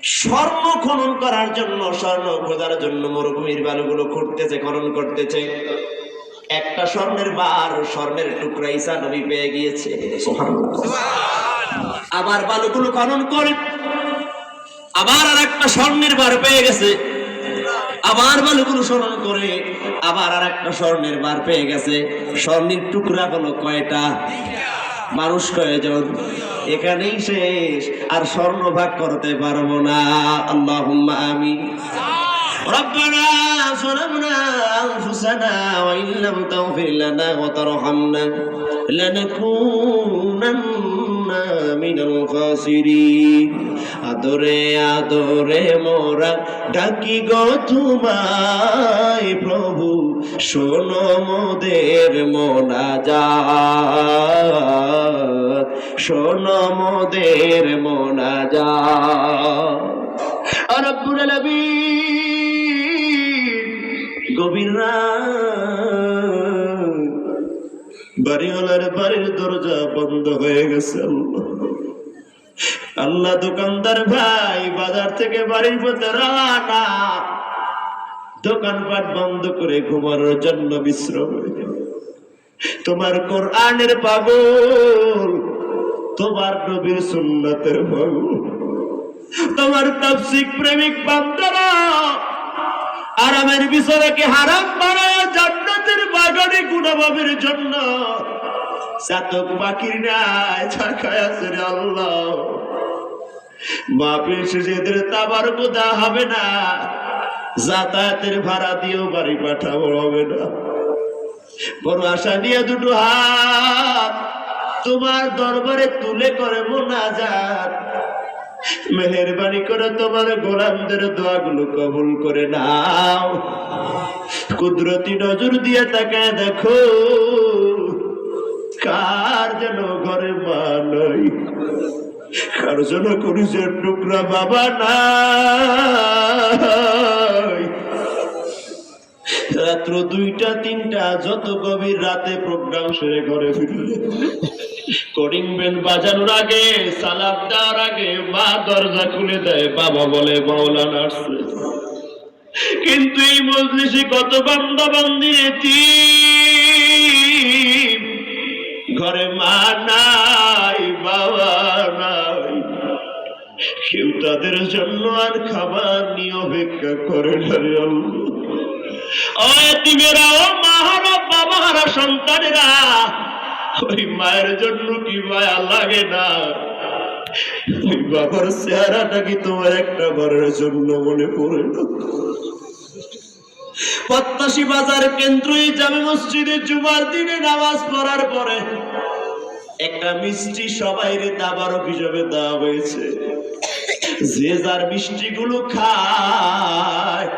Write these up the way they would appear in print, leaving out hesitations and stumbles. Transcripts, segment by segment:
স্বর্ণ খনন করার জন্য, স্বর্ণ খোঁজার জন্য মরুভূমির বালুগুলো খুঁড়তেছে, খনন করতেছে। একটা স্বর্ণের বার, স্বর্ণের টুকরা ঈসা নবী পেয়ে গিয়েছে। আবার বালুগুলো খনন করে আবার আর একটা স্বর্ণের বার পেয়ে গেছে। আবার বালুগুলো খনন করে আবার আর একটা স্বর্ণের বার পেয়ে গেছে। স্বর্ণের টুকরা হলো কয়টা? মানুষ কয়জন? এখানেই শেষ, আর স্বর্ণ ভাগ করতে পারবো না। আল্লাহুম্মা আমিন। ربنا ظلمنا أنفسنا وإن لم تغفر لنا وترحمنا لنكونن من الخاسرين। আদরে আদরে মোরা ডাকি গো তোমায় প্রভু, শোনো মোদের মোনাজাত, শোনো মোদের মোনাজাত। রব্বুল আলামিন গভীর রাত, বাড়িওয়ালার বাড়ির দরজা বন্ধ হয়ে গেছে। আল্লাহ দোকানদার ভাই বাজার থেকে বাড়ির পথে রওনা, দোকানপাট বন্ধ করে ঘুমানোর জন্য বিশ্রাম। তোমার কোরআনের পাগল, তোমার নবীর সুন্নাতের পাগল, তোমার তাফসীর প্রেমিক বান্দারা আরামের বিছানাকে হারাম বানায় জান্নাতের বাগানে গুনাহের জন্য চাতক বাকির নাই ছাকায় আছে রে আল্লাহ। মাহফিল শেষে এদের তাবারক দেওয়া হবে না, যাতায়াতের ভাড়া দিয়েও বাড়ি পাঠাবো হবে না। বড় আশা নিয়ে দুটো হাত তোমার দরবারে তুলে করে মোনাজাত, মেহেরবানি করে তোমার গোলামদের দোয়াগুলো কবুল করে নাও। কুদরতি নজর দিয়ে তাকায় দেখো, কার যেন ঘরে মা নাই, কার যেন করিসের টুকরা বাবা নাই। রাত্র 2টা 3টা যত গভীর রাতে প্রোগ্রাম সেরে ঘরে ফিরলে, কোডিং বেল বাজানোর আগে, সালাম দেওয়ার আগে মা দরজা খুলে দেয়, বাবা বলে মাওলানা আসছে। কিন্তু এই মজলিসে কত বান্দা বান্দি এতিম, ঘরে মা নাই, বাবা নাই, কেউ তাদের জন্য আর খাবার নিয়ে অপেক্ষা করে না রে আল্লাহ। ও এতিমেরা, ও মাহারা, বাবাহারা সন্তানেরা, ওই মায়ের জন্য কি মায়া লাগে না? ওই বাবার চেহারাটা কি তোমার একটা বারের জন্য মনে পড়ে না? পত্তাশি বাজার কেন্দ্রীয় জামে মসজিদে জুমার দিনে নামাজ পড়ার পরে একটা মিষ্টি সবাইরে তাবারক হিসেবে দেওয়া হয়েছে। যে যার মিষ্টিগুলো খায়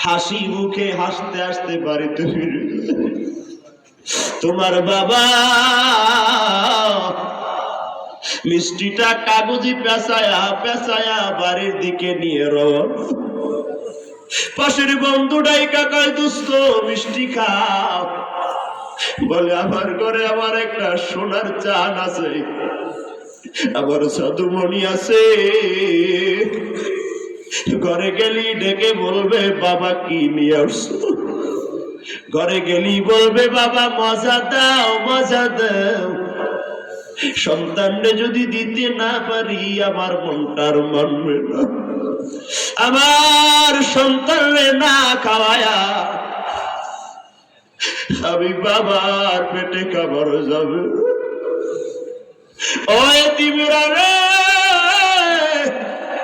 হাসি মুখে হাসতে হাসতে বাড়িতে ফিরে। তোমার বাবা মিষ্টিটা কাগজি পেঁচায়া পেঁচায়া বাড়ির দিকে নিয়ে রওনা। পাশের বন্ধু ডাইকা কয়, দোস্ত মিষ্টি খাও। বলে, আমার ঘরে আমার একটা সোনার চান আছে, আমার সাধুমণি আছে, ঘরে গেলি ডেকে বলবে বাবা কি নিয়ে আসছো। ঘরে গেলি বলবে বাবা মজা দাও, মজা দাও। সন্তানরে যদি দিতে না পারি আমার মনটার মানবে না। আমার সন্তানরে না খাওয়ায়া আমি বাবার পেটে খাবার যাবে। ও এতিমেরা রে,